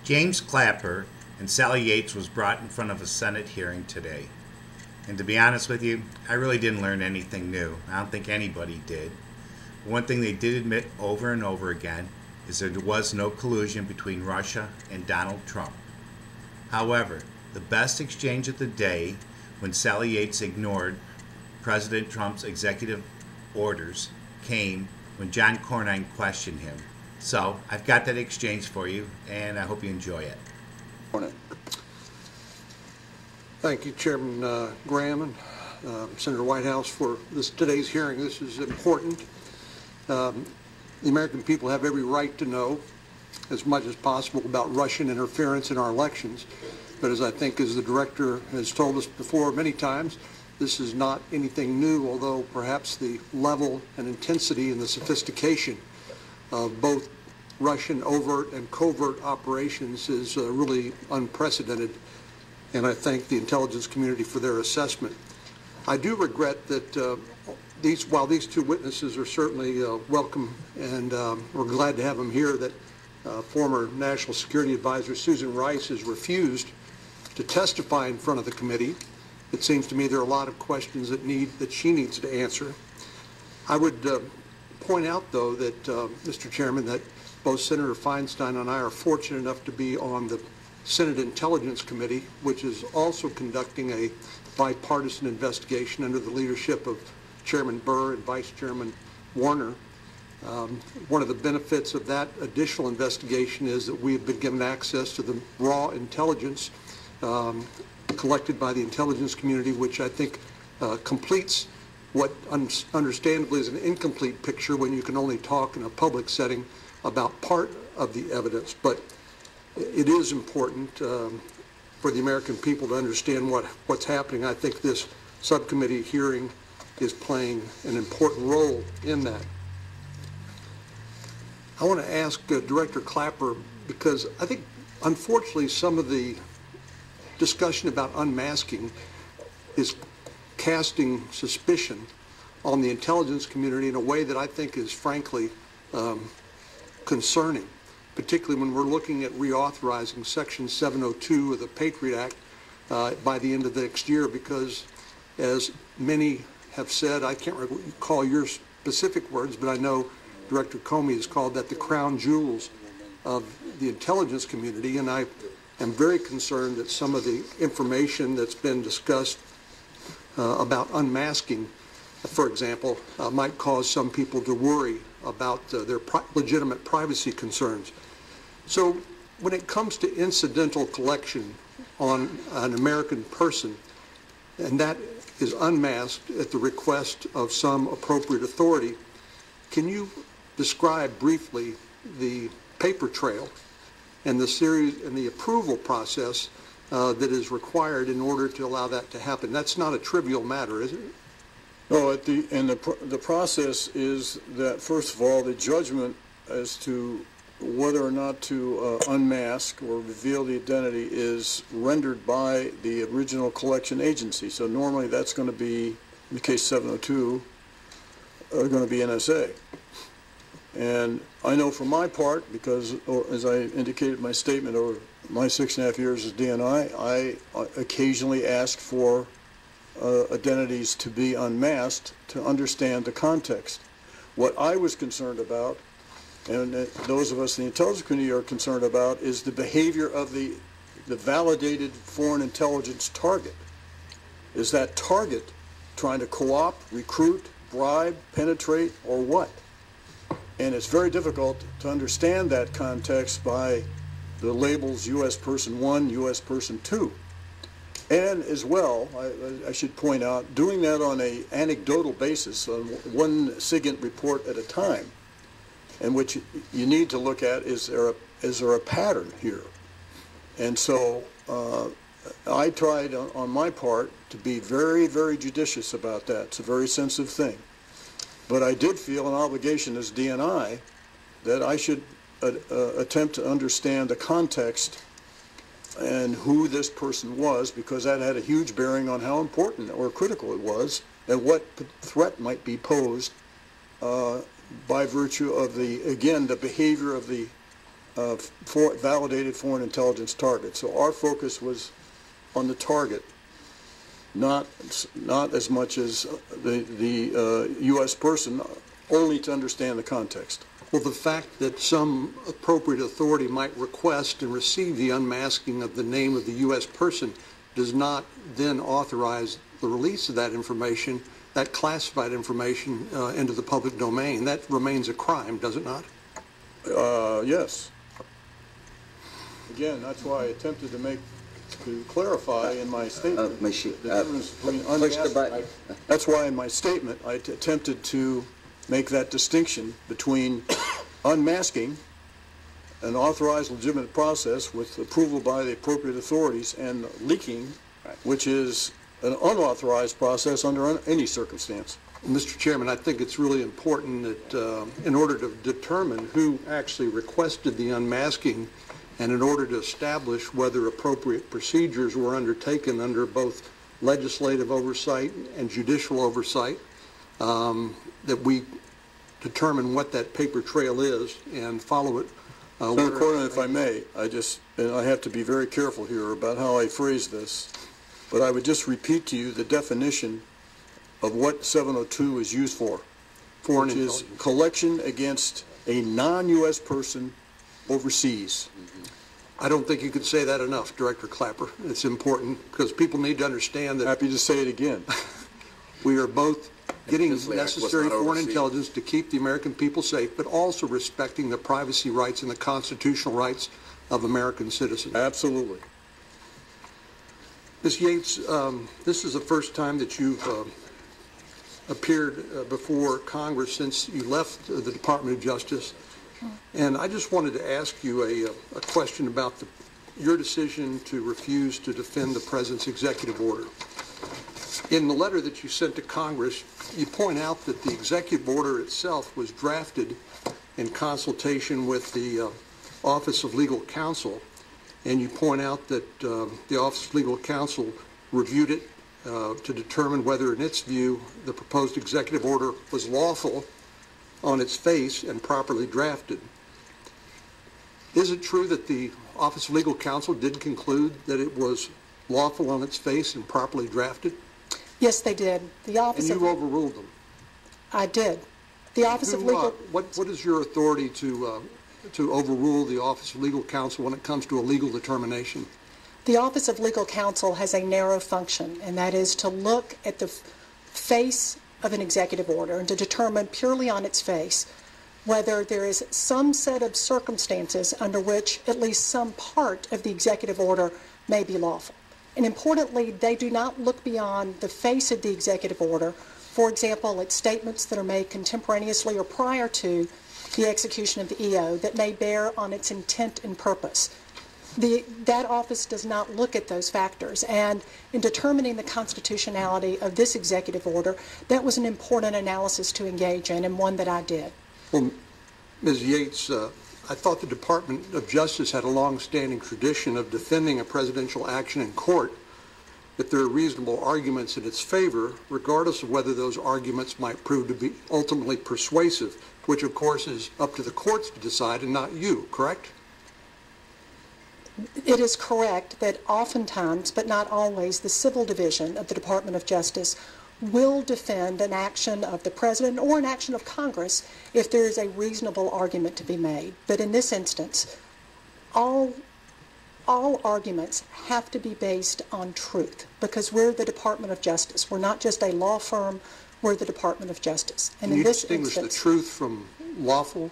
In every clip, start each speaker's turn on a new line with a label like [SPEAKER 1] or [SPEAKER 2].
[SPEAKER 1] James Clapper and Sally Yates was brought in front of a Senate hearing today. And to be honest with you, I really didn't learn anything new. I don't think anybody did. One thing they did admit over and over again is that there was no collusion between Russia and Donald Trump. However, the best exchange of the day, when Sally Yates ignored President Trump's executive orders, came when John Cornyn questioned him. So I've got that exchange for you, and I hope you enjoy it.
[SPEAKER 2] Thank you, Chairman Graham and Senator Whitehouse, for today's hearing. This is important. The American people have every right to know as much as possible about Russian interference in our elections. But as I think, as the Director has told us before many times, this is not anything new, although perhaps the level and intensity and the sophistication of both Russian overt and covert operations is really unprecedented, and I thank the intelligence community for their assessment. I do regret that while these two witnesses are certainly welcome, and we're glad to have them here, that former National Security Advisor Susan Rice has refused to testify in front of the committee. It seems to me there are a lot of questions that she needs to answer. I would point out, though, that, Mr. Chairman, that both Senator Feinstein and I are fortunate enough to be on the Senate Intelligence Committee, which is also conducting a bipartisan investigation under the leadership of Chairman Burr and Vice Chairman Warner. One of the benefits of that additional investigation is that we have been given access to the raw intelligence collected by the intelligence community, which I think completes what understandably is an incomplete picture when you can only talk in a public setting about part of the evidence. But it is important for the American people to understand what's happening. I think this subcommittee hearing is playing an important role in that. I want to ask Director Clapper, because I think unfortunately some of the discussion about unmasking is casting suspicion on the intelligence community in a way that I think is frankly concerning, particularly when we're looking at reauthorizing Section 702 of the Patriot Act by the end of next year, because as many have said, I can't recall your specific words, but I know Director Comey has called that the crown jewels of the intelligence community, and I am very concerned that some of the information that's been discussed about unmasking, for example, might cause some people to worry about their legitimate privacy concerns. So when it comes to incidental collection on an American person, and that is unmasked at the request of some appropriate authority, can you describe briefly the paper trail and the series and the approval process that is required in order to allow that to happen? That's not a trivial matter, is it?
[SPEAKER 3] No, the process is that, first of all, the judgment as to whether or not to unmask or reveal the identity is rendered by the original collection agency. So normally that's going to be, in the case 702, going to be NSA. And I know for my part, because as I indicated in my statement, over my 6.5 years as DNI, I occasionally ask for identities to be unmasked to understand the context. What I was concerned about, and those of us in the intelligence community are concerned about, is the behavior of the validated foreign intelligence target. Is that target trying to co-opt, recruit, bribe, penetrate, or what? And it's very difficult to understand that context by the labels U.S. Person 1, U.S. Person 2. And as well, I should point out, doing that on an anecdotal basis, on one SIGINT report at a time, and which you need to look at, is there a pattern here? And so I tried on my part to be very, very judicious about that. It's a very sensitive thing. But I did feel an obligation as DNI that I should attempt to understand the context and who this person was, because that had a huge bearing on how important or critical it was and what threat might be posed by virtue of the behavior of the validated foreign intelligence target. So our focus was on the target, not as much as the U.S. person, only to understand the context.
[SPEAKER 2] Well, the fact that some appropriate authority might request and receive the unmasking of the name of the U.S. person does not then authorize the release of that information, that classified information, into the public domain. That remains a crime, does it not?
[SPEAKER 3] Yes. Again, that's why I attempted to clarify in my statement the difference between unmasking. That's why in my statement I attempted to make that distinction between unmasking, an authorized legitimate process with approval by the appropriate authorities, and leaking, which is an unauthorized process under any circumstance.
[SPEAKER 2] Mr. Chairman, I think it's really important that in order to determine who actually requested the unmasking and in order to establish whether appropriate procedures were undertaken under both legislative oversight and judicial oversight, that we determine what that paper trail is and follow it.
[SPEAKER 3] Senator Cornyn, if I may, I have to be very careful here about how I phrase this, but I would just repeat to you the definition of what 702 is used for, which is collection against a non-U.S. person overseas.
[SPEAKER 2] I don't think you could say that enough, Director Clapper. It's important because people need to understand that.
[SPEAKER 3] Happy to say it again.
[SPEAKER 2] We are both getting necessary foreign intelligence to keep the American people safe, but also respecting the privacy rights and the constitutional rights of American citizens.
[SPEAKER 3] Absolutely.
[SPEAKER 2] Ms. Yates, this is the first time that you've appeared before Congress since you left the Department of Justice. And I just wanted to ask you a question about your decision to refuse to defend the President's executive order. In the letter that you sent to Congress, you point out that the executive order itself was drafted in consultation with the Office of Legal Counsel, and you point out that the Office of Legal Counsel reviewed it to determine whether, in its view, the proposed executive order was lawful on its face and properly drafted. Is it true that the Office of Legal Counsel did conclude that it was lawful on its face and properly drafted?
[SPEAKER 4] Yes, they did. The Office
[SPEAKER 2] and you overruled them?
[SPEAKER 4] I did. The Office of Legal...
[SPEAKER 2] What is your authority to overrule the Office of Legal Counsel when it comes to a legal determination?
[SPEAKER 4] The Office of Legal Counsel has a narrow function, and that is to look at the face of an executive order and to determine purely on its face whether there is some set of circumstances under which at least some part of the executive order may be lawful. And importantly, they do not look beyond the face of the executive order. For example, it's statements that are made contemporaneously or prior to the execution of the EO that may bear on its intent and purpose. That office does not look at those factors, and in determining the constitutionality of this executive order, that was an important analysis to engage in, and one that I did.
[SPEAKER 2] Well, Ms. Yates, I thought the Department of Justice had a long-standing tradition of defending a presidential action in court if there are reasonable arguments in its favor, regardless of whether those arguments might prove to be ultimately persuasive, which of course is up to the courts to decide and not you, correct?
[SPEAKER 4] It is correct that oftentimes, but not always, the civil division of the Department of Justice will defend an action of the President or an action of Congress if there is a reasonable argument to be made. But in this instance, all arguments have to be based on truth, because we're the Department of Justice. We're not just a law firm, we're the Department of Justice. And
[SPEAKER 2] Can you
[SPEAKER 4] in this
[SPEAKER 2] distinguish
[SPEAKER 4] instance,
[SPEAKER 2] the truth from lawful?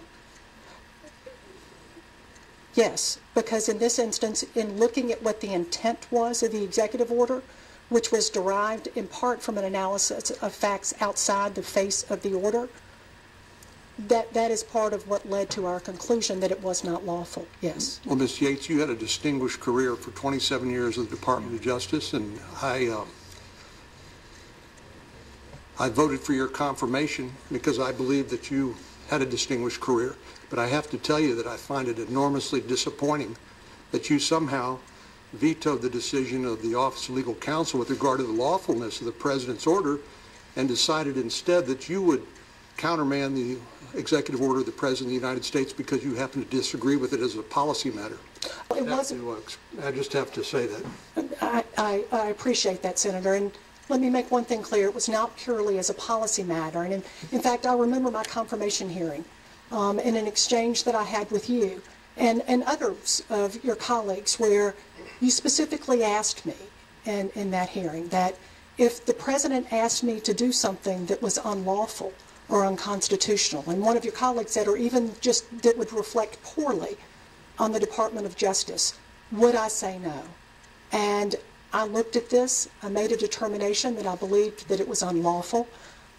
[SPEAKER 4] Yes, because in this instance, in looking at what the intent was of the executive order, which was derived in part from an analysis of facts outside the face of the order, that is part of what led to our conclusion that it was not lawful, yes.
[SPEAKER 2] Well, Ms. Yates, you had a distinguished career for 27 years at the Department of Justice, and I voted for your confirmation because I believe that you had a distinguished career. But I have to tell you that I find it enormously disappointing that you somehow vetoed the decision of the Office of Legal Counsel with regard to the lawfulness of the President's order and decided instead that you would countermand the executive order of the President of the United States because you happen to disagree with it as a policy matter.
[SPEAKER 4] It wasn't.
[SPEAKER 2] I just have to say that.
[SPEAKER 4] I appreciate that, Senator. And let me make one thing clear. It was not purely as a policy matter. And in fact, I remember my confirmation hearing in an exchange that I had with you and others of your colleagues where you specifically asked me in that hearing that if the President asked me to do something that was unlawful or unconstitutional, and one of your colleagues said, or even just that would reflect poorly on the Department of Justice, would I say no? And I looked at this, I made a determination that I believed that it was unlawful.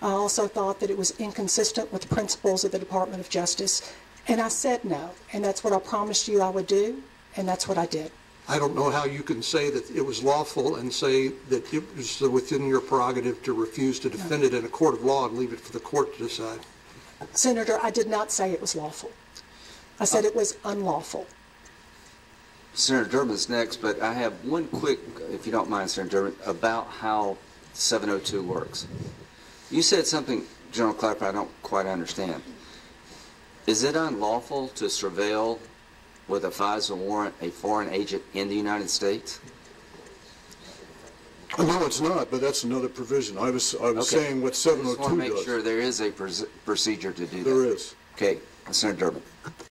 [SPEAKER 4] I also thought that it was inconsistent with the principles of the Department of Justice, and I said no, and that's what I promised you I would do, and that's what I did.
[SPEAKER 2] I don't know how you can say that it was lawful and say that it was within your prerogative to refuse to defend it in a court of law and leave it for the court to decide.
[SPEAKER 4] Senator, I did not say it was lawful. I said it was unlawful.
[SPEAKER 5] Senator Durbin's next, but I have one quick, if you don't mind, Senator Durbin, about how 702 works. You said something, General Clapper, I don't quite understand. Is it unlawful to surveil with a FISA warrant a foreign agent in the United States?
[SPEAKER 3] No, it's not, but that's another provision. I was saying what 702 does.
[SPEAKER 5] I just want to make sure there is a procedure to do that.
[SPEAKER 3] There is.
[SPEAKER 5] Okay, Senator Durbin.